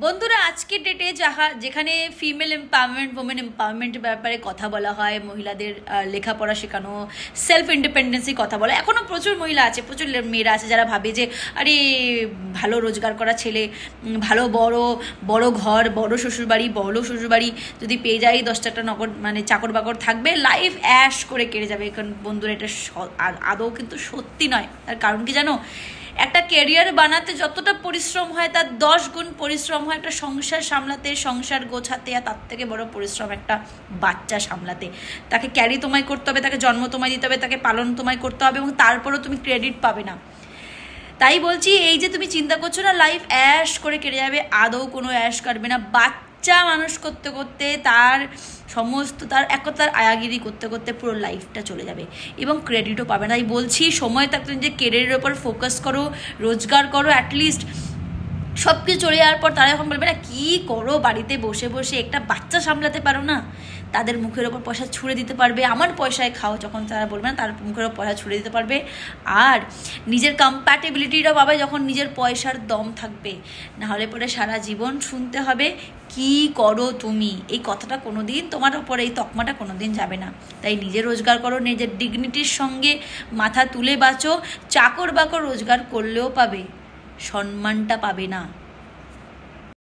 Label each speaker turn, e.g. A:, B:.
A: বন্ধুরা, আজকের ডেটে যেখানে ফিমেল এম্পাওয়ারমেন্ট, ওমেন এম্পাওয়ারমেন্টের ব্যাপারে কথা বলা হয়, মহিলাদের লেখাপড়া শেখানো, সেলফ ইন্ডিপেন্ডেন্সি কথা বলা, এখনও প্রচুর মহিলা আছে, প্রচুর মেয়েরা আছে যারা ভাবে যে আরে ভালো রোজগার করা ছেলে, ভালো বড় ঘর, বড় শ্বশুরবাড়ি যদি পেয়ে যায় 10টা নগদ মানে চাকর বাকর থাকবে, লাইফ অ্যাশ করে কেটে যাবে। এখন বন্ধুরা এটা আদৌ কিন্তু সত্যি নয়। তার কারণ কি জানো? একটা ক্যারিয়ার বানাতে যতটা পরিশ্রম হয় তার 10 গুণ পরিশ্রম হয় একটা সংসার সামলাতে, সংসার গোছাতে, আর তার থেকে বড় পরিশ্রম একটা বাচ্চা সামলাতে। তাকে ক্যারি তোমায় করতে হবে, তাকে জন্ম তোমায় দিতে হবে, তাকে পালন তোমায় করতে হবে, এবং তারপরেও তুমি ক্রেডিট পাবে না। তাই বলছি, এই যে তুমি চিন্তা করছো না লাইফ অ্যাশ করে কেটে যাবে, আদৌ কোনো অ্যাশ কাটবে না। বাচ্চা মানুষ করতে করতে তার সমস্ত তার আয়াগিরি করতে করতে পুরো লাইফটা চলে যাবে এবং ক্রেডিটও পাবে না। তাই বলছি, সময় থাকতে যে কেরিয়ারের ওপর ফোকাস করো, রোজগার করো, অ্যাটলিস্ট সব কিছু চলে যাওয়ার পর তারা এখন বলবে না কী করো বাড়িতে বসে বসে, একটা বাচ্চা সামলাতে পারো না? তাদের মুখের ওপর পয়সা ছুঁড়ে দিতে পারবে, আমার পয়সায় খাও যখন তারা বলবে না, তার মুখের ওপর পয়সা ছুঁড়ে দিতে পারবে। আর নিজের কম্প্যাটেবিলিটিটাও পাবে যখন নিজের পয়সার দম থাকবে। নাহলে পরে সারা জীবন শুনতে হবে কি করো তুমি, এই কথাটা কোনো দিন তোমার ওপর, এই তকমাটা কোনো দিন যাবে না। তাই নিজে রোজগার করো, নিজের ডিগনিটির সঙ্গে মাথা তুলে বাঁচো। চাকর বাকর রোজগার করলেও পাবে, সম্মানটা পাবে না।